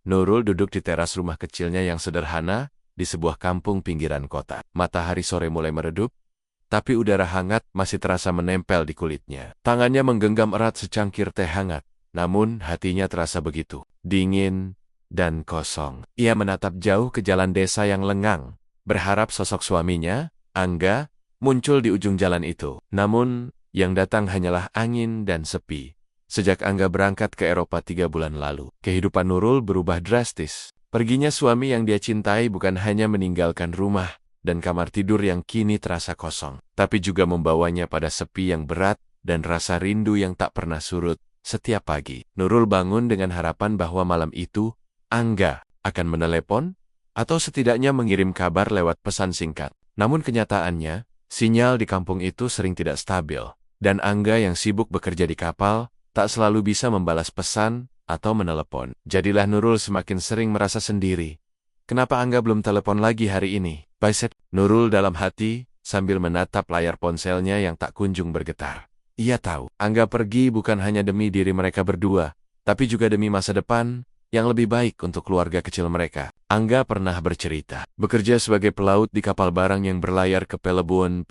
Nurul duduk di teras rumah kecilnya yang sederhana di sebuah kampung pinggiran kota. Matahari sore mulai meredup, tapi udara hangat masih terasa menempel di kulitnya. Tangannya menggenggam erat secangkir teh hangat, namun hatinya terasa begitu dingin dan kosong. Ia menatap jauh ke jalan desa yang lengang, berharap sosok suaminya, Angga, muncul di ujung jalan itu. Namun, yang datang hanyalah angin dan sepi. Sejak Angga berangkat ke Eropa 3 bulan lalu, kehidupan Nurul berubah drastis. Perginya suami yang dia cintai bukan hanya meninggalkan rumah dan kamar tidur yang kini terasa kosong, tapi juga membawanya pada sepi yang berat dan rasa rindu yang tak pernah surut. Setiap pagi, Nurul bangun dengan harapan bahwa malam itu, Angga akan menelepon atau setidaknya mengirim kabar lewat pesan singkat. Namun kenyataannya, sinyal di kampung itu sering tidak stabil, dan Angga yang sibuk bekerja di kapal tak selalu bisa membalas pesan atau menelepon. Jadilah Nurul semakin sering merasa sendiri. Kenapa Angga belum telepon lagi hari ini? Baiset, Nurul dalam hati sambil menatap layar ponselnya yang tak kunjung bergetar. Ia tahu, Angga pergi bukan hanya demi diri mereka berdua, tapi juga demi masa depan yang lebih baik untuk keluarga kecil mereka. Angga pernah bercerita, bekerja sebagai pelaut di kapal barang yang berlayar ke Pelabuhan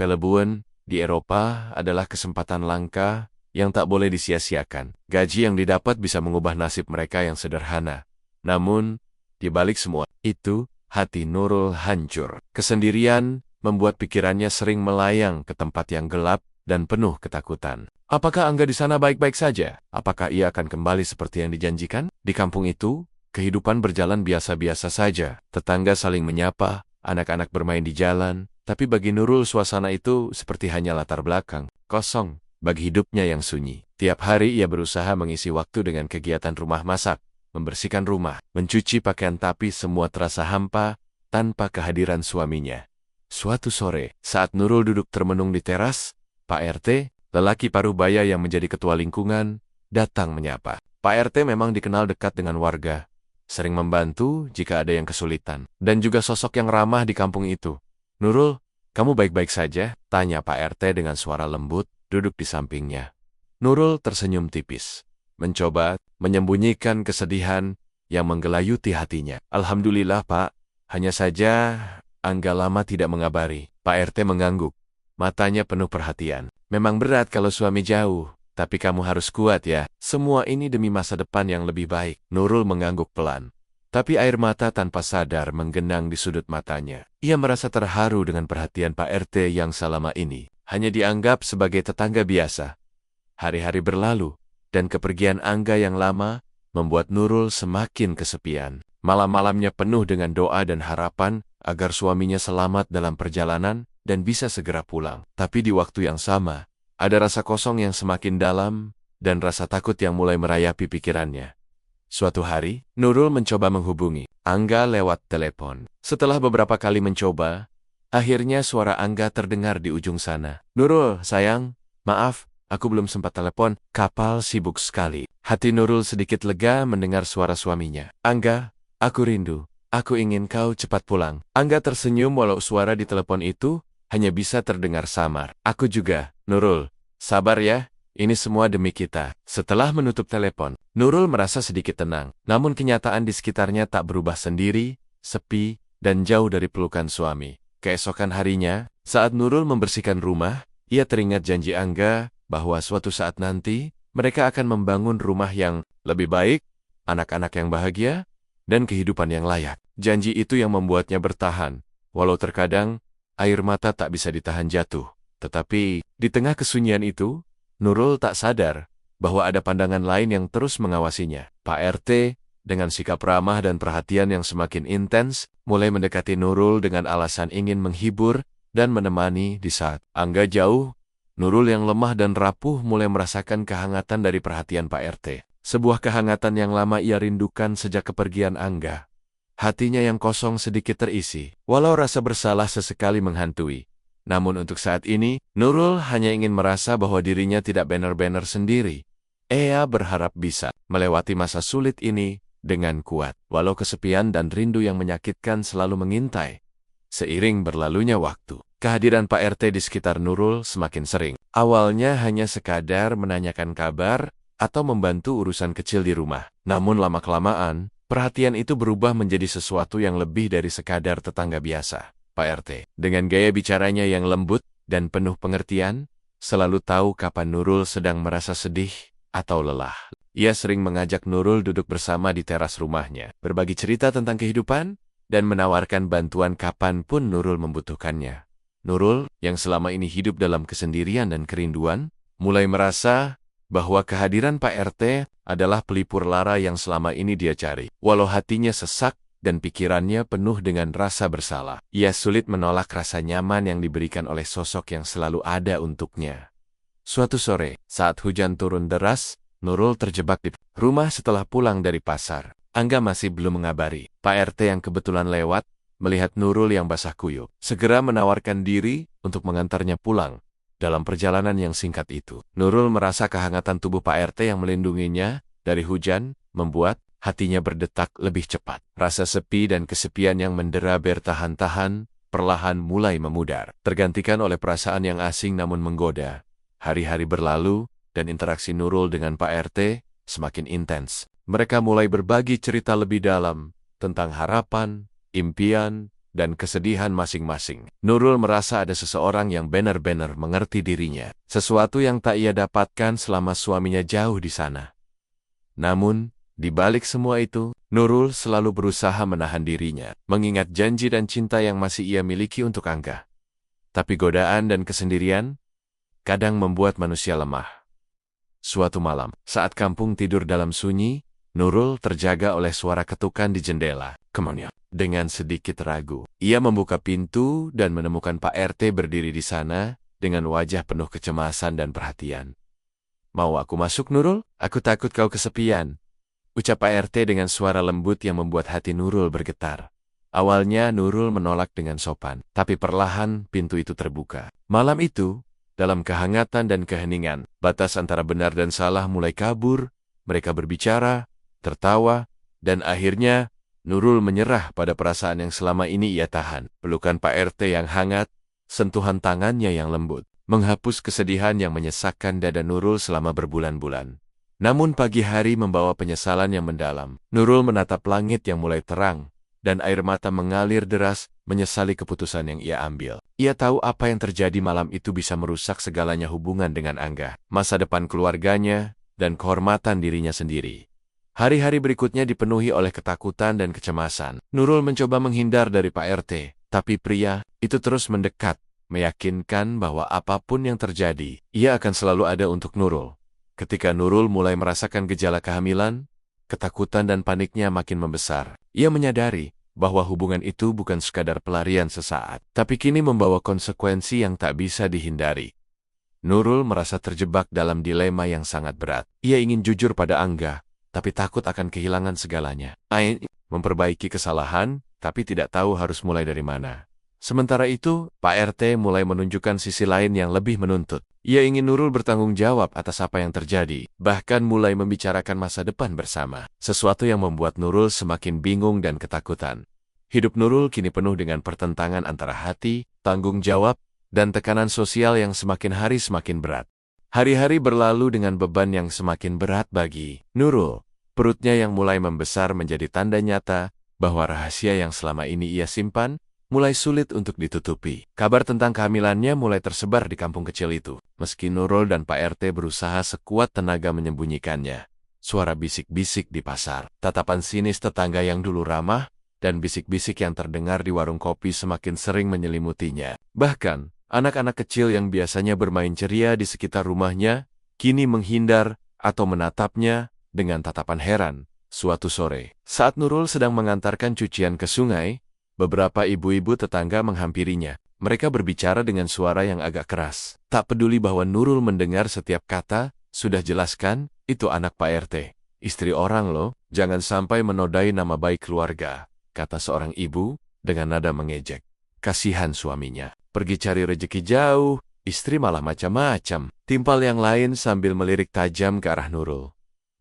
di Eropa adalah kesempatan langka yang tak boleh disia-siakan. Gaji yang didapat bisa mengubah nasib mereka yang sederhana. Namun, di balik semua itu, hati Nurul hancur. Kesendirian membuat pikirannya sering melayang ke tempat yang gelap dan penuh ketakutan. Apakah Angga di sana baik-baik saja? Apakah ia akan kembali seperti yang dijanjikan? Di kampung itu, kehidupan berjalan biasa-biasa saja. Tetangga saling menyapa, anak-anak bermain di jalan, tapi bagi Nurul suasana itu seperti hanya latar belakang, kosong, bagi hidupnya yang sunyi. Tiap hari ia berusaha mengisi waktu dengan kegiatan rumah masak, membersihkan rumah, mencuci pakaian, tapi semua terasa hampa tanpa kehadiran suaminya. Suatu sore, saat Nurul duduk termenung di teras, Pak RT, lelaki parubaya yang menjadi ketua lingkungan, datang menyapa. Pak RT memang dikenal dekat dengan warga, sering membantu jika ada yang kesulitan, dan juga sosok yang ramah di kampung itu. Nurul, kamu baik-baik saja? Tanya Pak RT dengan suara lembut, duduk di sampingnya. Nurul tersenyum tipis, mencoba menyembunyikan kesedihan yang menggelayuti hatinya. Alhamdulillah Pak, hanya saja Angga lama tidak mengabari. Pak RT mengangguk, matanya penuh perhatian. Memang berat kalau suami jauh, tapi kamu harus kuat ya. Semua ini demi masa depan yang lebih baik. Nurul mengangguk pelan, tapi air mata tanpa sadar menggenang di sudut matanya. Ia merasa terharu dengan perhatian Pak RT yang selama ini hanya dianggap sebagai tetangga biasa. Hari-hari berlalu, dan kepergian Angga yang lama membuat Nurul semakin kesepian. Malam-malamnya penuh dengan doa dan harapan agar suaminya selamat dalam perjalanan dan bisa segera pulang. Tapi di waktu yang sama, ada rasa kosong yang semakin dalam dan rasa takut yang mulai merayapi pikirannya. Suatu hari, Nurul mencoba menghubungi Angga lewat telepon. Setelah beberapa kali mencoba, akhirnya suara Angga terdengar di ujung sana. Nurul, sayang, maaf, aku belum sempat telepon, kapal sibuk sekali. Hati Nurul sedikit lega mendengar suara suaminya. Angga, aku rindu, aku ingin kau cepat pulang. Angga tersenyum walau suara di telepon itu hanya bisa terdengar samar. Aku juga, Nurul, sabar ya, ini semua demi kita. Setelah menutup telepon, Nurul merasa sedikit tenang. Namun kenyataan di sekitarnya tak berubah sendiri, sepi, dan jauh dari pelukan suami. Keesokan harinya, saat Nurul membersihkan rumah, ia teringat janji Angga bahwa suatu saat nanti, mereka akan membangun rumah yang lebih baik, anak-anak yang bahagia, dan kehidupan yang layak. Janji itu yang membuatnya bertahan, walau terkadang air mata tak bisa ditahan jatuh. Tetapi, di tengah kesunyian itu, Nurul tak sadar bahwa ada pandangan lain yang terus mengawasinya. Pak RT, dengan sikap ramah dan perhatian yang semakin intens, mulai mendekati Nurul dengan alasan ingin menghibur dan menemani di saat Angga jauh. Nurul yang lemah dan rapuh mulai merasakan kehangatan dari perhatian Pak RT. Sebuah kehangatan yang lama ia rindukan sejak kepergian Angga. Hatinya yang kosong sedikit terisi, walau rasa bersalah sesekali menghantui. Namun untuk saat ini, Nurul hanya ingin merasa bahwa dirinya tidak benar-benar sendiri. Ia berharap bisa melewati masa sulit ini dengan kuat, walau kesepian dan rindu yang menyakitkan selalu mengintai. Seiring berlalunya waktu, kehadiran Pak RT di sekitar Nurul semakin sering. Awalnya hanya sekadar menanyakan kabar atau membantu urusan kecil di rumah. Namun lama-kelamaan, Perhatian itu berubah menjadi sesuatu yang lebih dari sekadar tetangga biasa. Pak RT, dengan gaya bicaranya yang lembut dan penuh pengertian, selalu tahu kapan Nurul sedang merasa sedih atau lelah. Ia sering mengajak Nurul duduk bersama di teras rumahnya, berbagi cerita tentang kehidupan, dan menawarkan bantuan kapanpun Nurul membutuhkannya. Nurul, yang selama ini hidup dalam kesendirian dan kerinduan, mulai merasa bahwa kehadiran Pak RT adalah pelipur lara yang selama ini dia cari. Walau hatinya sesak dan pikirannya penuh dengan rasa bersalah, ia sulit menolak rasa nyaman yang diberikan oleh sosok yang selalu ada untuknya. Suatu sore, saat hujan turun deras, Nurul terjebak di rumah setelah pulang dari pasar. Angga masih belum mengabari. Pak RT yang kebetulan lewat, melihat Nurul yang basah kuyup, segera menawarkan diri untuk mengantarnya pulang. Dalam perjalanan yang singkat itu, Nurul merasa kehangatan tubuh Pak RT yang melindunginya dari hujan, membuat hatinya berdetak lebih cepat. Rasa sepi dan kesepian yang mendera bertahan-tahan, perlahan mulai memudar, tergantikan oleh perasaan yang asing namun menggoda. Hari-hari berlalu, dan interaksi Nurul dengan Pak RT semakin intens. Mereka mulai berbagi cerita lebih dalam tentang harapan, impian, dan kesedihan masing-masing. Nurul merasa ada seseorang yang benar-benar mengerti dirinya, sesuatu yang tak ia dapatkan selama suaminya jauh di sana. Namun, di balik semua itu, Nurul selalu berusaha menahan dirinya, mengingat janji dan cinta yang masih ia miliki untuk Angga. Tapi godaan dan kesendirian kadang membuat manusia lemah. Suatu malam, saat kampung tidur dalam sunyi, Nurul terjaga oleh suara ketukan di jendela. Kemudian, dengan sedikit ragu, ia membuka pintu dan menemukan Pak RT berdiri di sana dengan wajah penuh kecemasan dan perhatian. "Mau aku masuk, Nurul? Aku takut kau kesepian," ucap Pak RT dengan suara lembut yang membuat hati Nurul bergetar. Awalnya Nurul menolak dengan sopan, tapi perlahan pintu itu terbuka. Malam itu, dalam kehangatan dan keheningan, batas antara benar dan salah mulai kabur. Mereka berbicara, tertawa, dan akhirnya Nurul menyerah pada perasaan yang selama ini ia tahan. Pelukan Pak RT yang hangat, sentuhan tangannya yang lembut, menghapus kesedihan yang menyesakkan dada Nurul selama berbulan-bulan. Namun pagi hari membawa penyesalan yang mendalam. Nurul menatap langit yang mulai terang, dan air mata mengalir deras menyesali keputusan yang ia ambil. Ia tahu apa yang terjadi malam itu bisa merusak segalanya hubungan dengan Angga, masa depan keluarganya, dan kehormatan dirinya sendiri. Hari-hari berikutnya dipenuhi oleh ketakutan dan kecemasan. Nurul mencoba menghindar dari Pak RT, tapi pria itu terus mendekat, meyakinkan bahwa apapun yang terjadi, ia akan selalu ada untuk Nurul. Ketika Nurul mulai merasakan gejala kehamilan, ketakutan dan paniknya makin membesar. Ia menyadari bahwa hubungan itu bukan sekadar pelarian sesaat, tapi kini membawa konsekuensi yang tak bisa dihindari. Nurul merasa terjebak dalam dilema yang sangat berat. Ia ingin jujur pada Angga, tapi takut akan kehilangan segalanya. Memperbaiki kesalahan, tapi tidak tahu harus mulai dari mana. Sementara itu, Pak RT mulai menunjukkan sisi lain yang lebih menuntut. Ia ingin Nurul bertanggung jawab atas apa yang terjadi, bahkan mulai membicarakan masa depan bersama. Sesuatu yang membuat Nurul semakin bingung dan ketakutan. Hidup Nurul kini penuh dengan pertentangan antara hati, tanggung jawab, dan tekanan sosial yang semakin hari semakin berat. Hari-hari berlalu dengan beban yang semakin berat bagi Nurul. Perutnya yang mulai membesar menjadi tanda nyata bahwa rahasia yang selama ini ia simpan mulai sulit untuk ditutupi. Kabar tentang kehamilannya mulai tersebar di kampung kecil itu. Meski Nurul dan Pak RT berusaha sekuat tenaga menyembunyikannya. Suara bisik-bisik di pasar, tatapan sinis tetangga yang dulu ramah, dan bisik-bisik yang terdengar di warung kopi semakin sering menyelimutinya. Bahkan, anak-anak kecil yang biasanya bermain ceria di sekitar rumahnya, kini menghindar atau menatapnya dengan tatapan heran. Suatu sore, saat Nurul sedang mengantarkan cucian ke sungai, beberapa ibu-ibu tetangga menghampirinya. Mereka berbicara dengan suara yang agak keras. Tak peduli bahwa Nurul mendengar setiap kata, "Sudah jelaskan, itu anak Pak RT. Istri orang loh, jangan sampai menodai nama baik keluarga," kata seorang ibu dengan nada mengejek. Kasihan suaminya. Pergi cari rejeki jauh, istri malah macam-macam. Timpal yang lain sambil melirik tajam ke arah Nurul.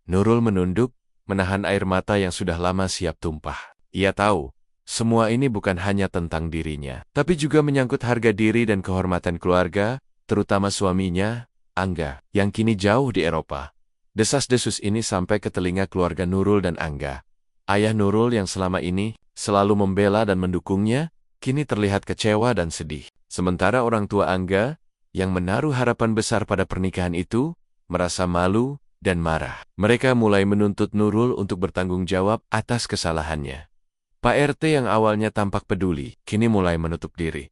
Nurul menunduk, menahan air mata yang sudah lama siap tumpah. Ia tahu, semua ini bukan hanya tentang dirinya, tapi juga menyangkut harga diri dan kehormatan keluarga, terutama suaminya, Angga, yang kini jauh di Eropa. Desas-desus ini sampai ke telinga keluarga Nurul dan Angga. Ayah Nurul yang selama ini selalu membela dan mendukungnya, kini terlihat kecewa dan sedih. Sementara orang tua Angga, yang menaruh harapan besar pada pernikahan itu, merasa malu dan marah. Mereka mulai menuntut Nurul untuk bertanggung jawab atas kesalahannya. Pak RT yang awalnya tampak peduli, kini mulai menutup diri.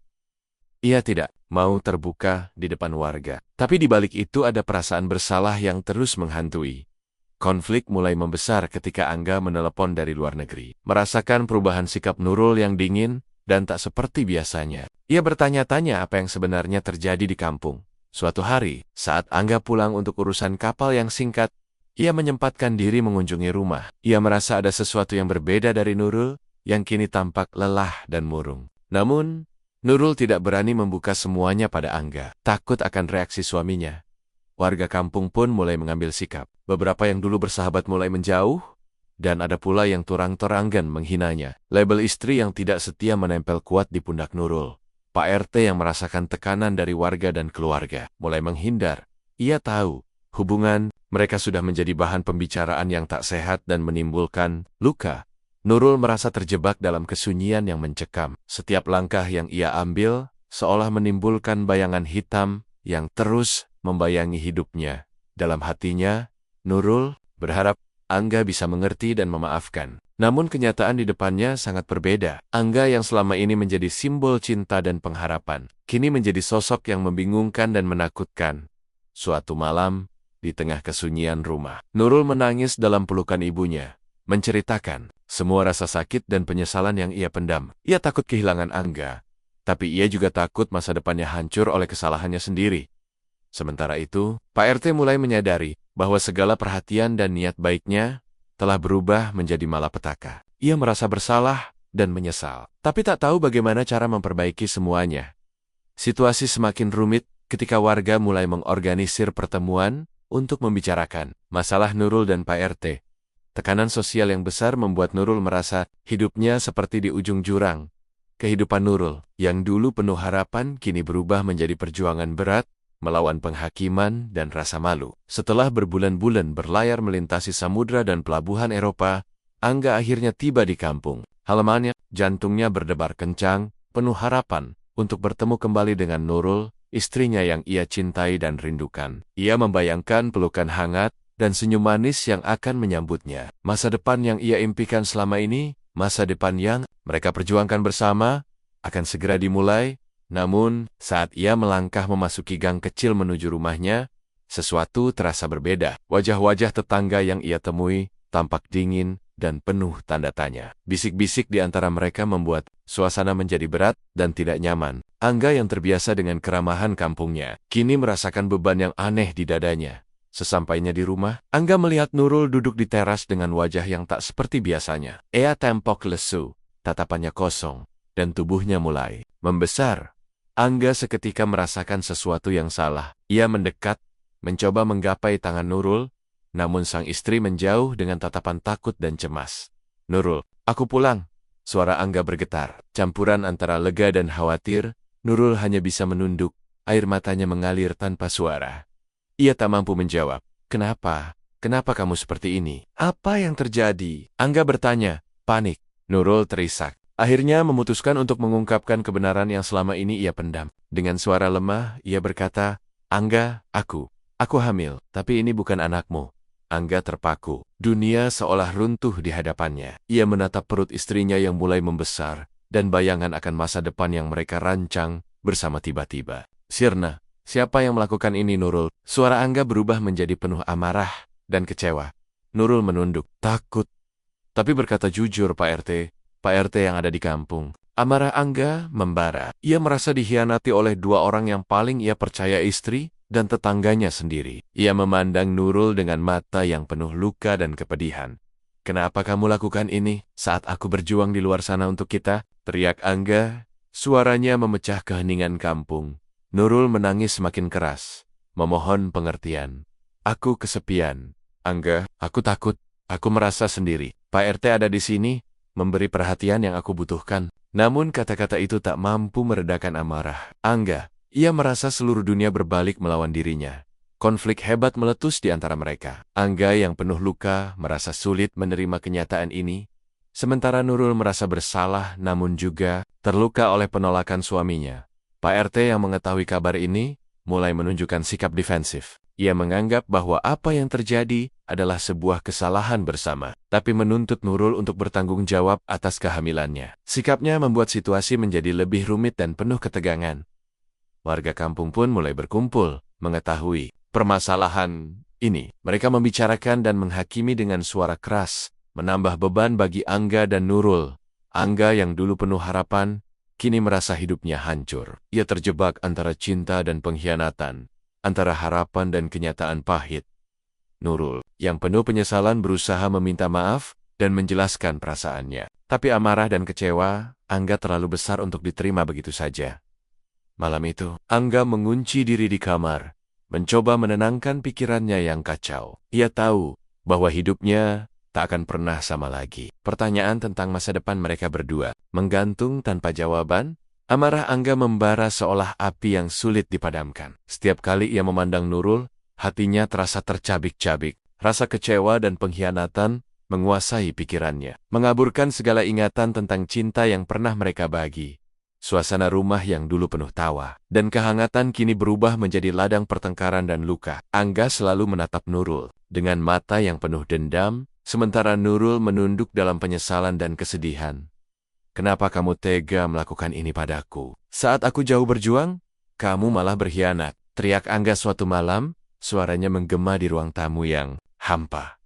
Ia tidak mau terbuka di depan warga. Tapi di balik itu ada perasaan bersalah yang terus menghantui. Konflik mulai membesar ketika Angga menelepon dari luar negeri. Merasakan perubahan sikap Nurul yang dingin dan tak seperti biasanya. Ia bertanya-tanya apa yang sebenarnya terjadi di kampung. Suatu hari, saat Angga pulang untuk urusan kapal yang singkat, ia menyempatkan diri mengunjungi rumah. Ia merasa ada sesuatu yang berbeda dari Nurul, yang kini tampak lelah dan murung. Namun, Nurul tidak berani membuka semuanya pada Angga, takut akan reaksi suaminya. Warga kampung pun mulai mengambil sikap. Beberapa yang dulu bersahabat mulai menjauh, dan ada pula yang turang-turanggan menghinanya. Label istri yang tidak setia menempel kuat di pundak Nurul. Pak RT yang merasakan tekanan dari warga dan keluarga mulai menghindar. Ia tahu, hubungan mereka sudah menjadi bahan pembicaraan yang tak sehat dan menimbulkan luka. Nurul merasa terjebak dalam kesunyian yang mencekam. Setiap langkah yang ia ambil seolah menimbulkan bayangan hitam yang terus membayangi hidupnya. Dalam hatinya, Nurul berharap Angga bisa mengerti dan memaafkan. Namun kenyataan di depannya sangat berbeda. Angga yang selama ini menjadi simbol cinta dan pengharapan, kini menjadi sosok yang membingungkan dan menakutkan. Suatu malam, di tengah kesunyian rumah, Nurul menangis dalam pelukan ibunya, menceritakan semua rasa sakit dan penyesalan yang ia pendam. Ia takut kehilangan Angga, tapi ia juga takut masa depannya hancur oleh kesalahannya sendiri. Sementara itu, Pak RT mulai menyadari bahwa segala perhatian dan niat baiknya telah berubah menjadi malapetaka. Ia merasa bersalah dan menyesal, tapi tak tahu bagaimana cara memperbaiki semuanya. Situasi semakin rumit ketika warga mulai mengorganisir pertemuan untuk membicarakan masalah Nurul dan Pak RT. Tekanan sosial yang besar membuat Nurul merasa hidupnya seperti di ujung jurang. Kehidupan Nurul, yang dulu penuh harapan, kini berubah menjadi perjuangan berat, melawan penghakiman dan rasa malu. Setelah berbulan-bulan berlayar melintasi samudra dan pelabuhan Eropa, Angga akhirnya tiba di kampung halamannya. Jantungnya berdebar kencang, penuh harapan untuk bertemu kembali dengan Nurul, istrinya yang ia cintai dan rindukan. Ia membayangkan pelukan hangat dan senyum manis yang akan menyambutnya. Masa depan yang ia impikan selama ini, masa depan yang mereka perjuangkan bersama, akan segera dimulai. Namun, saat ia melangkah memasuki gang kecil menuju rumahnya, sesuatu terasa berbeda. Wajah-wajah tetangga yang ia temui tampak dingin dan penuh tanda tanya. Bisik-bisik di antara mereka membuat suasana menjadi berat dan tidak nyaman. Angga yang terbiasa dengan keramahan kampungnya, kini merasakan beban yang aneh di dadanya. Sesampainya di rumah, Angga melihat Nurul duduk di teras dengan wajah yang tak seperti biasanya. Ia tampak lesu, tatapannya kosong, dan tubuhnya mulai membesar. Angga seketika merasakan sesuatu yang salah. Ia mendekat, mencoba menggapai tangan Nurul, namun sang istri menjauh dengan tatapan takut dan cemas. "Nurul, aku pulang." Suara Angga bergetar, campuran antara lega dan khawatir. Nurul hanya bisa menunduk, air matanya mengalir tanpa suara. Ia tak mampu menjawab. "Kenapa? Kenapa kamu seperti ini? Apa yang terjadi?" Angga bertanya, panik. Nurul terisak. Akhirnya memutuskan untuk mengungkapkan kebenaran yang selama ini ia pendam. Dengan suara lemah, ia berkata, "Angga, aku hamil, tapi ini bukan anakmu." Angga terpaku. Dunia seolah runtuh di hadapannya. Ia menatap perut istrinya yang mulai membesar, dan bayangan akan masa depan yang mereka rancang bersama tiba-tiba sirna. "Siapa yang melakukan ini, Nurul?" Suara Angga berubah menjadi penuh amarah dan kecewa. Nurul menunduk, takut, tapi berkata jujur, Pak RT yang ada di kampung." Amarah Angga membara. Ia merasa dikhianati oleh dua orang yang paling ia percaya, istri dan tetangganya sendiri. Ia memandang Nurul dengan mata yang penuh luka dan kepedihan. "Kenapa kamu lakukan ini saat aku berjuang di luar sana untuk kita?" teriak Angga. Suaranya memecah keheningan kampung. Nurul menangis semakin keras, memohon pengertian. "Aku kesepian. Angga, aku takut. Aku merasa sendiri. Pak RT ada di sini, memberi perhatian yang aku butuhkan." Namun kata-kata itu tak mampu meredakan amarah Angga. Ia merasa seluruh dunia berbalik melawan dirinya. Konflik hebat meletus di antara mereka. Angga yang penuh luka merasa sulit menerima kenyataan ini. Sementara Nurul merasa bersalah namun juga terluka oleh penolakan suaminya. Pak RT yang mengetahui kabar ini mulai menunjukkan sikap defensif. Ia menganggap bahwa apa yang terjadi adalah sebuah kesalahan bersama, tapi menuntut Nurul untuk bertanggung jawab atas kehamilannya. Sikapnya membuat situasi menjadi lebih rumit dan penuh ketegangan. Warga kampung pun mulai berkumpul, mengetahui permasalahan ini. Mereka membicarakan dan menghakimi dengan suara keras, menambah beban bagi Angga dan Nurul. Angga yang dulu penuh harapan, kini merasa hidupnya hancur. Ia terjebak antara cinta dan pengkhianatan, antara harapan dan kenyataan pahit. Nurul, yang penuh penyesalan berusaha meminta maaf dan menjelaskan perasaannya. Tapi amarah dan kecewa, Angga terlalu besar untuk diterima begitu saja. Malam itu, Angga mengunci diri di kamar, mencoba menenangkan pikirannya yang kacau. Ia tahu bahwa hidupnya tak akan pernah sama lagi. Pertanyaan tentang masa depan mereka berdua menggantung tanpa jawaban. Amarah Angga membara seolah api yang sulit dipadamkan. Setiap kali ia memandang Nurul, hatinya terasa tercabik-cabik. Rasa kecewa dan pengkhianatan menguasai pikirannya, mengaburkan segala ingatan tentang cinta yang pernah mereka bagi. Suasana rumah yang dulu penuh tawa dan kehangatan kini berubah menjadi ladang pertengkaran dan luka. Angga selalu menatap Nurul dengan mata yang penuh dendam, sementara Nurul menunduk dalam penyesalan dan kesedihan. Kenapa kamu tega melakukan ini padaku? Saat aku jauh berjuang, kamu malah berkhianat. Teriak Angga suatu malam, suaranya menggema di ruang tamu yang hampa.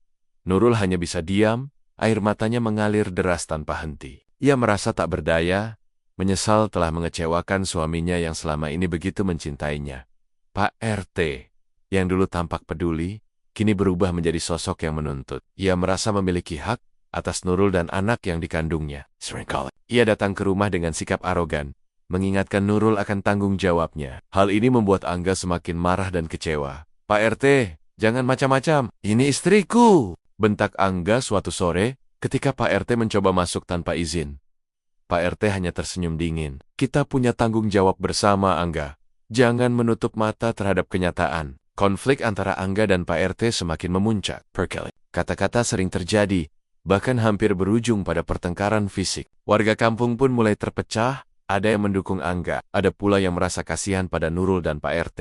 Nurul hanya bisa diam, air matanya mengalir deras tanpa henti. Ia merasa tak berdaya, menyesal telah mengecewakan suaminya yang selama ini begitu mencintainya. Pak RT, yang dulu tampak peduli, kini berubah menjadi sosok yang menuntut. Ia merasa memiliki hak atas Nurul dan anak yang dikandungnya. Seringkali ia datang ke rumah dengan sikap arogan, mengingatkan Nurul akan tanggung jawabnya. Hal ini membuat Angga semakin marah dan kecewa. Pak RT, jangan macam-macam. Ini istriku, bentak Angga suatu sore ketika Pak RT mencoba masuk tanpa izin. Pak RT hanya tersenyum dingin. Kita punya tanggung jawab bersama, Angga. Jangan menutup mata terhadap kenyataan. Konflik antara Angga dan Pak RT semakin memuncak. Kata-kata sering terjadi, bahkan hampir berujung pada pertengkaran fisik. Warga kampung pun mulai terpecah, ada yang mendukung Angga, ada pula yang merasa kasihan pada Nurul dan Pak RT.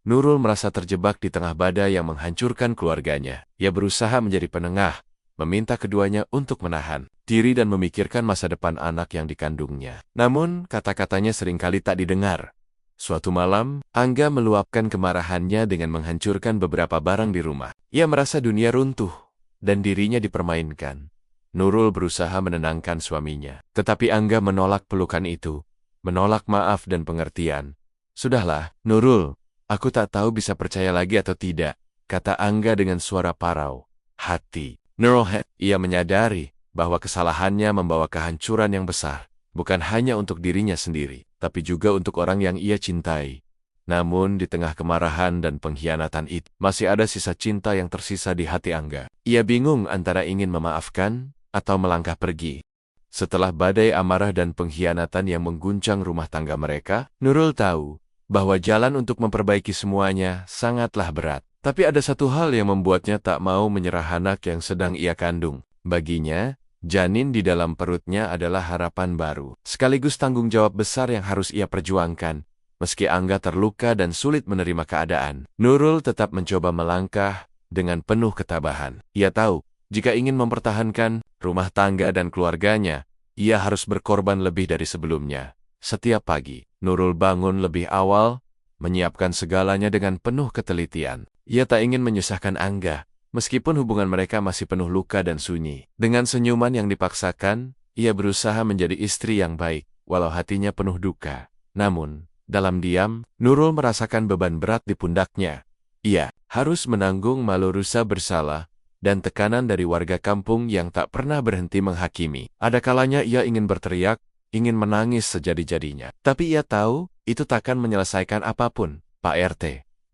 Nurul merasa terjebak di tengah badai yang menghancurkan keluarganya. Ia berusaha menjadi penengah, meminta keduanya untuk menahan diri dan memikirkan masa depan anak yang dikandungnya. Namun, kata-katanya seringkali tak didengar. Suatu malam, Angga meluapkan kemarahannya dengan menghancurkan beberapa barang di rumah. Ia merasa dunia runtuh dan dirinya dipermainkan. Nurul berusaha menenangkan suaminya, tetapi Angga menolak pelukan itu, menolak maaf dan pengertian. Sudahlah, Nurul, aku tak tahu bisa percaya lagi atau tidak, kata Angga dengan suara parau. Hati Nurul, ia menyadari bahwa kesalahannya membawa kehancuran yang besar, bukan hanya untuk dirinya sendiri, tapi juga untuk orang yang ia cintai. Namun di tengah kemarahan dan pengkhianatan itu, masih ada sisa cinta yang tersisa di hati Angga. Ia bingung antara ingin memaafkan atau melangkah pergi. Setelah badai amarah dan pengkhianatan yang mengguncang rumah tangga mereka, Nurul tahu bahwa jalan untuk memperbaiki semuanya sangatlah berat. Tapi ada satu hal yang membuatnya tak mau menyerah anak yang sedang ia kandung. Baginya, janin di dalam perutnya adalah harapan baru, sekaligus tanggung jawab besar yang harus ia perjuangkan. Meski Angga terluka dan sulit menerima keadaan, Nurul tetap mencoba melangkah dengan penuh ketabahan. Ia tahu, jika ingin mempertahankan rumah tangga dan keluarganya, ia harus berkorban lebih dari sebelumnya. Setiap pagi, Nurul bangun lebih awal, menyiapkan segalanya dengan penuh ketelitian. Ia tak ingin menyusahkan Angga, meskipun hubungan mereka masih penuh luka dan sunyi. Dengan senyuman yang dipaksakan, ia berusaha menjadi istri yang baik, walau hatinya penuh duka. Namun, dalam diam, Nurul merasakan beban berat di pundaknya. Ia harus menanggung malu rasa bersalah dan tekanan dari warga kampung yang tak pernah berhenti menghakimi. Ada kalanya ia ingin berteriak, ingin menangis sejadi-jadinya. Tapi ia tahu, itu takkan menyelesaikan apapun. Pak RT,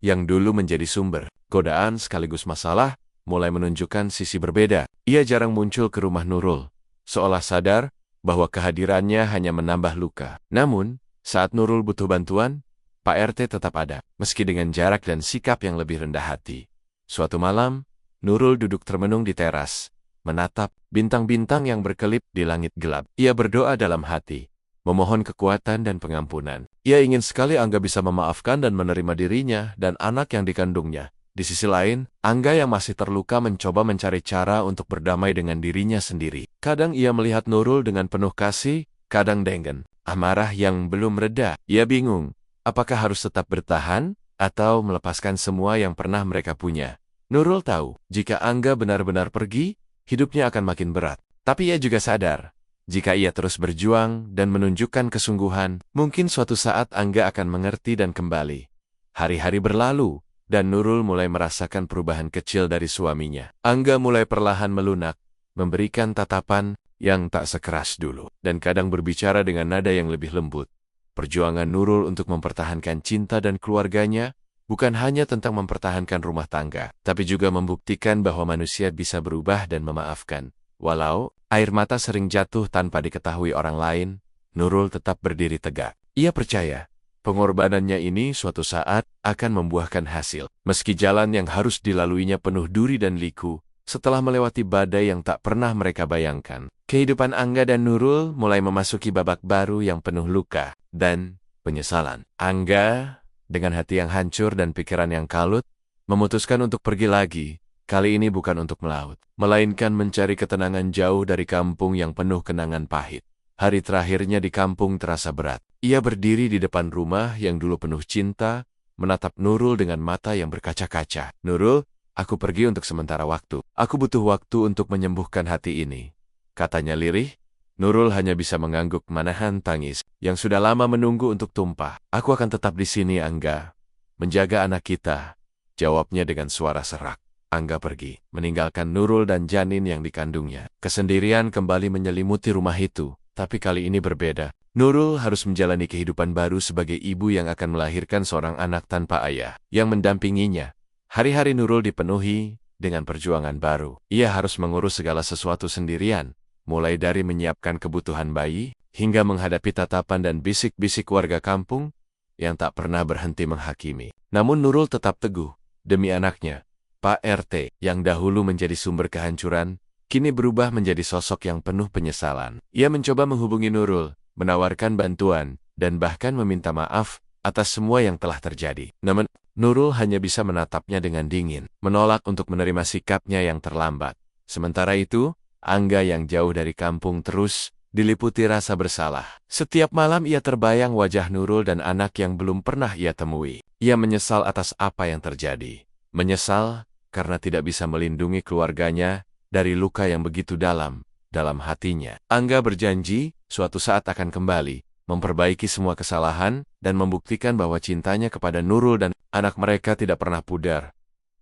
yang dulu menjadi sumber godaan sekaligus masalah, mulai menunjukkan sisi berbeda. Ia jarang muncul ke rumah Nurul, seolah sadar bahwa kehadirannya hanya menambah luka. Namun, saat Nurul butuh bantuan, Pak RT tetap ada, meski dengan jarak dan sikap yang lebih rendah hati. Suatu malam, Nurul duduk termenung di teras, menatap bintang-bintang yang berkelip di langit gelap. Ia berdoa dalam hati, memohon kekuatan dan pengampunan. Ia ingin sekali Angga bisa memaafkan dan menerima dirinya dan anak yang dikandungnya. Di sisi lain, Angga yang masih terluka mencoba mencari cara untuk berdamai dengan dirinya sendiri. Kadang ia melihat Nurul dengan penuh kasih, kadang dengan amarah yang belum reda. Ia bingung, apakah harus tetap bertahan atau melepaskan semua yang pernah mereka punya. Nurul tahu, jika Angga benar-benar pergi, hidupnya akan makin berat. Tapi ia juga sadar, jika ia terus berjuang dan menunjukkan kesungguhan, mungkin suatu saat Angga akan mengerti dan kembali. Hari-hari berlalu, dan Nurul mulai merasakan perubahan kecil dari suaminya. Angga mulai perlahan melunak, memberikan tatapan yang tak sekeras dulu, dan kadang berbicara dengan nada yang lebih lembut. Perjuangan Nurul untuk mempertahankan cinta dan keluarganya bukan hanya tentang mempertahankan rumah tangga, tapi juga membuktikan bahwa manusia bisa berubah dan memaafkan. Walau air mata sering jatuh tanpa diketahui orang lain, Nurul tetap berdiri tegak. Ia percaya, pengorbanannya ini suatu saat akan membuahkan hasil. Meski jalan yang harus dilaluinya penuh duri dan liku, setelah melewati badai yang tak pernah mereka bayangkan, kehidupan Angga dan Nurul mulai memasuki babak baru yang penuh luka dan penyesalan. Angga, dengan hati yang hancur dan pikiran yang kalut, memutuskan untuk pergi lagi. Kali ini bukan untuk melaut, melainkan mencari ketenangan jauh dari kampung yang penuh kenangan pahit. Hari terakhirnya di kampung terasa berat. Ia berdiri di depan rumah yang dulu penuh cinta, menatap Nurul dengan mata yang berkaca-kaca. "Nurul, aku pergi untuk sementara waktu. Aku butuh waktu untuk menyembuhkan hati ini," katanya lirih. Nurul hanya bisa mengangguk menahan tangis yang sudah lama menunggu untuk tumpah. "Aku akan tetap di sini, Angga. Menjaga anak kita," jawabnya dengan suara serak. Angga pergi, meninggalkan Nurul dan janin yang dikandungnya. Kesendirian kembali menyelimuti rumah itu. Tapi kali ini berbeda. Nurul harus menjalani kehidupan baru sebagai ibu yang akan melahirkan seorang anak tanpa ayah yang mendampinginya. Hari-hari Nurul dipenuhi dengan perjuangan baru. Ia harus mengurus segala sesuatu sendirian, mulai dari menyiapkan kebutuhan bayi, hingga menghadapi tatapan dan bisik-bisik warga kampung yang tak pernah berhenti menghakimi. Namun Nurul tetap teguh, demi anaknya. Pak RT, yang dahulu menjadi sumber kehancuran, kini berubah menjadi sosok yang penuh penyesalan. Ia mencoba menghubungi Nurul, menawarkan bantuan, dan bahkan meminta maaf atas semua yang telah terjadi. Namun, Nurul hanya bisa menatapnya dengan dingin, menolak untuk menerima sikapnya yang terlambat. Sementara itu, Angga yang jauh dari kampung terus diliputi rasa bersalah. Setiap malam ia terbayang wajah Nurul dan anak yang belum pernah ia temui. Ia menyesal atas apa yang terjadi. Menyesal karena tidak bisa melindungi keluarganya dari luka yang begitu dalam hatinya. Angga berjanji suatu saat akan kembali, memperbaiki semua kesalahan, dan membuktikan bahwa cintanya kepada Nurul dan anak mereka tidak pernah pudar.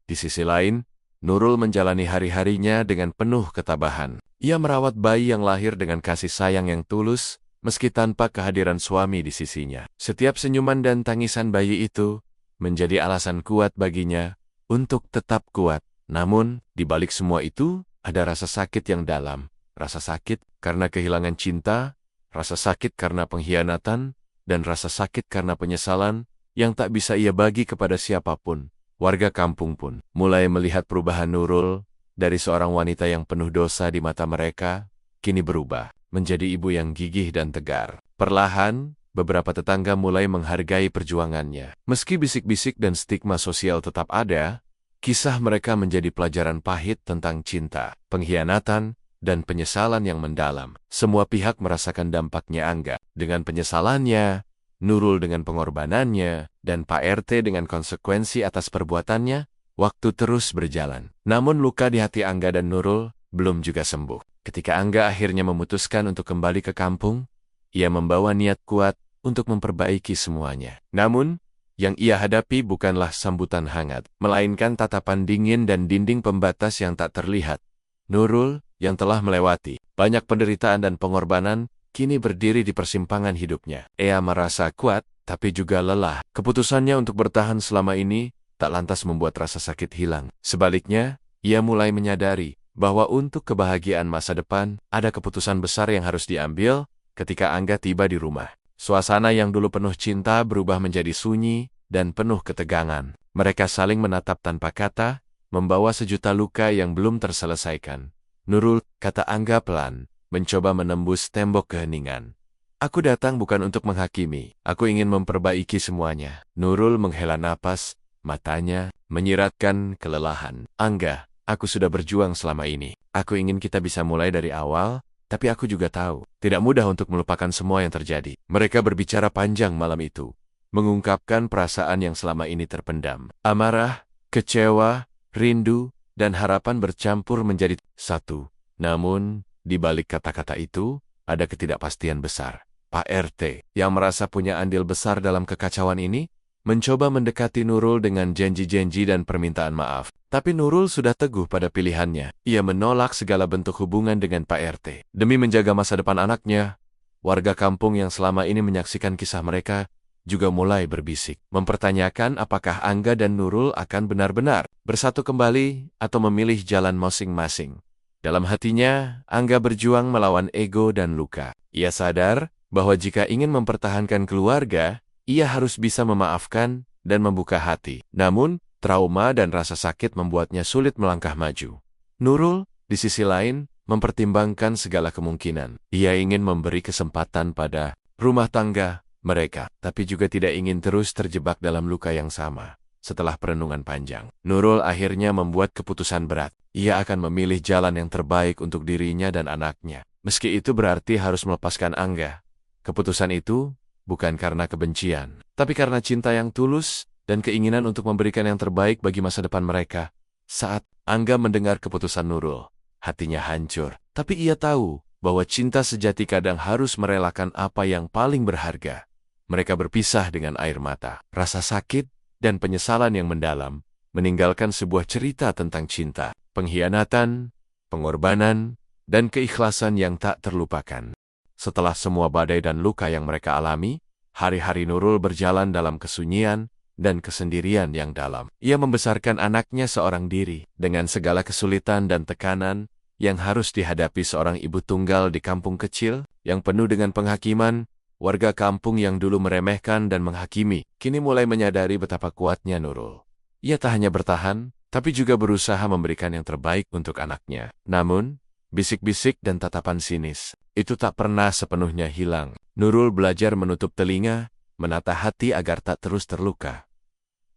Di sisi lain, Nurul menjalani hari-harinya dengan penuh ketabahan. Ia merawat bayi yang lahir dengan kasih sayang yang tulus, meski tanpa kehadiran suami di sisinya. Setiap senyuman dan tangisan bayi itu menjadi alasan kuat baginya untuk tetap kuat. Namun, di balik semua itu, ada rasa sakit yang dalam. Rasa sakit karena kehilangan cinta, rasa sakit karena pengkhianatan, dan rasa sakit karena penyesalan yang tak bisa ia bagi kepada siapapun. Warga kampung pun mulai melihat perubahan Nurul dari seorang wanita yang penuh dosa di mata mereka, kini berubah menjadi ibu yang gigih dan tegar. Perlahan, beberapa tetangga mulai menghargai perjuangannya. Meski bisik-bisik dan stigma sosial tetap ada, kisah mereka menjadi pelajaran pahit tentang cinta, pengkhianatan, dan penyesalan yang mendalam. Semua pihak merasakan dampaknya Angga. Dengan penyesalannya, Nurul dengan pengorbanannya, dan Pak RT dengan konsekuensi atas perbuatannya, waktu terus berjalan. Namun luka di hati Angga dan Nurul belum juga sembuh. Ketika Angga akhirnya memutuskan untuk kembali ke kampung, ia membawa niat kuat untuk memperbaiki semuanya. Namun, yang ia hadapi bukanlah sambutan hangat, melainkan tatapan dingin dan dinding pembatas yang tak terlihat. Nurul, yang telah melewati banyak penderitaan dan pengorbanan, kini berdiri di persimpangan hidupnya. Ia merasa kuat, tapi juga lelah. Keputusannya untuk bertahan selama ini tak lantas membuat rasa sakit hilang. Sebaliknya, ia mulai menyadari bahwa untuk kebahagiaan masa depan, ada keputusan besar yang harus diambil ketika Angga tiba di rumah. Suasana yang dulu penuh cinta berubah menjadi sunyi dan penuh ketegangan. Mereka saling menatap tanpa kata, membawa sejuta luka yang belum terselesaikan. Nurul, kata Angga pelan, mencoba menembus tembok keheningan. Aku datang bukan untuk menghakimi, aku ingin memperbaiki semuanya. Nurul menghela napas, matanya menyiratkan kelelahan. Angga, aku sudah berjuang selama ini. Aku ingin kita bisa mulai dari awal, tapi aku juga tahu, tidak mudah untuk melupakan semua yang terjadi. Mereka berbicara panjang malam itu, mengungkapkan perasaan yang selama ini terpendam. Amarah, kecewa, rindu, dan harapan bercampur menjadi satu. Namun, di balik kata-kata itu, ada ketidakpastian besar. Pak RT, yang merasa punya andil besar dalam kekacauan ini, mencoba mendekati Nurul dengan janji-janji dan permintaan maaf. Tapi Nurul sudah teguh pada pilihannya. Ia menolak segala bentuk hubungan dengan Pak RT. Demi menjaga masa depan anaknya, warga kampung yang selama ini menyaksikan kisah mereka juga mulai berbisik, mempertanyakan apakah Angga dan Nurul akan benar-benar bersatu kembali atau memilih jalan masing-masing. Dalam hatinya, Angga berjuang melawan ego dan luka. Ia sadar bahwa jika ingin mempertahankan keluarga, ia harus bisa memaafkan dan membuka hati. Namun, trauma dan rasa sakit membuatnya sulit melangkah maju. Nurul, di sisi lain, mempertimbangkan segala kemungkinan. Ia ingin memberi kesempatan pada rumah tangga mereka, tapi juga tidak ingin terus terjebak dalam luka yang sama. Setelah perenungan panjang, Nurul akhirnya membuat keputusan berat. Ia akan memilih jalan yang terbaik untuk dirinya dan anaknya. Meski itu berarti harus melepaskan Angga. Keputusan itu bukan karena kebencian, tapi karena cinta yang tulus dan keinginan untuk memberikan yang terbaik bagi masa depan mereka. Saat Angga mendengar keputusan Nurul, hatinya hancur. Tapi ia tahu bahwa cinta sejati kadang harus merelakan apa yang paling berharga. Mereka berpisah dengan air mata, rasa sakit, dan penyesalan yang mendalam, meninggalkan sebuah cerita tentang cinta, pengkhianatan, pengorbanan, dan keikhlasan yang tak terlupakan. Setelah semua badai dan luka yang mereka alami, hari-hari Nurul berjalan dalam kesunyian dan kesendirian yang dalam. Ia membesarkan anaknya seorang diri, dengan segala kesulitan dan tekanan yang harus dihadapi seorang ibu tunggal di kampung kecil, yang penuh dengan penghakiman. Warga kampung yang dulu meremehkan dan menghakimi, kini mulai menyadari betapa kuatnya Nurul. Ia tak hanya bertahan, tapi juga berusaha memberikan yang terbaik untuk anaknya. Namun, bisik-bisik dan tatapan sinis, itu tak pernah sepenuhnya hilang. Nurul belajar menutup telinga, menata hati agar tak terus terluka.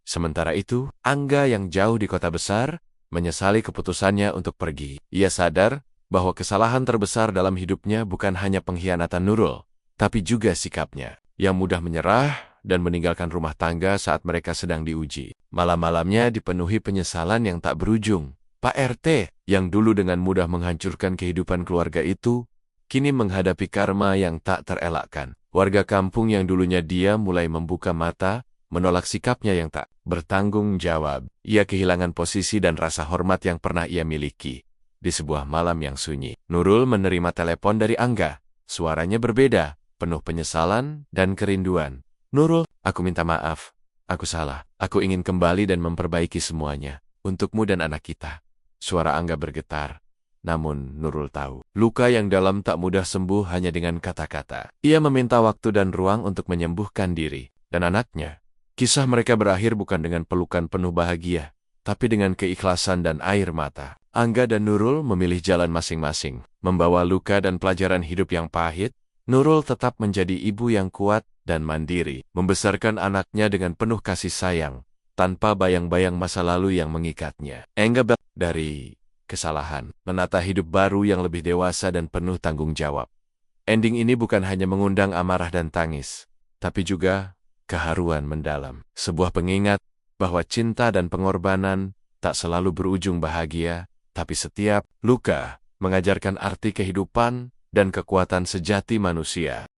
Sementara itu, Angga yang jauh di kota besar, menyesali keputusannya untuk pergi. Ia sadar bahwa kesalahan terbesar dalam hidupnya bukan hanya pengkhianatan Nurul, tapi juga sikapnya, yang mudah menyerah dan meninggalkan rumah tangga saat mereka sedang diuji. Malam-malamnya dipenuhi penyesalan yang tak berujung. Pak RT, yang dulu dengan mudah menghancurkan kehidupan keluarga itu, kini menghadapi karma yang tak terelakkan. Warga kampung yang dulunya dia mulai membuka mata, menolak sikapnya yang tak bertanggung jawab. Ia kehilangan posisi dan rasa hormat yang pernah ia miliki. Di sebuah malam yang sunyi, Nurul menerima telepon dari Angga. Suaranya berbeda, penuh penyesalan dan kerinduan. Nurul, aku minta maaf. Aku salah. Aku ingin kembali dan memperbaiki semuanya. Untukmu dan anak kita. Suara Angga bergetar. Namun Nurul tahu, luka yang dalam tak mudah sembuh hanya dengan kata-kata. Ia meminta waktu dan ruang untuk menyembuhkan diri dan anaknya. Kisah mereka berakhir bukan dengan pelukan penuh bahagia, tapi dengan keikhlasan dan air mata. Angga dan Nurul memilih jalan masing-masing. Membawa luka dan pelajaran hidup yang pahit, Nurul tetap menjadi ibu yang kuat dan mandiri, membesarkan anaknya dengan penuh kasih sayang, tanpa bayang-bayang masa lalu yang mengikatnya. Angga dari kesalahan, menata hidup baru yang lebih dewasa dan penuh tanggung jawab. Ending ini bukan hanya mengundang amarah dan tangis, tapi juga keharuan mendalam. Sebuah pengingat bahwa cinta dan pengorbanan tak selalu berujung bahagia, tapi setiap luka mengajarkan arti kehidupan dan kekuatan sejati manusia.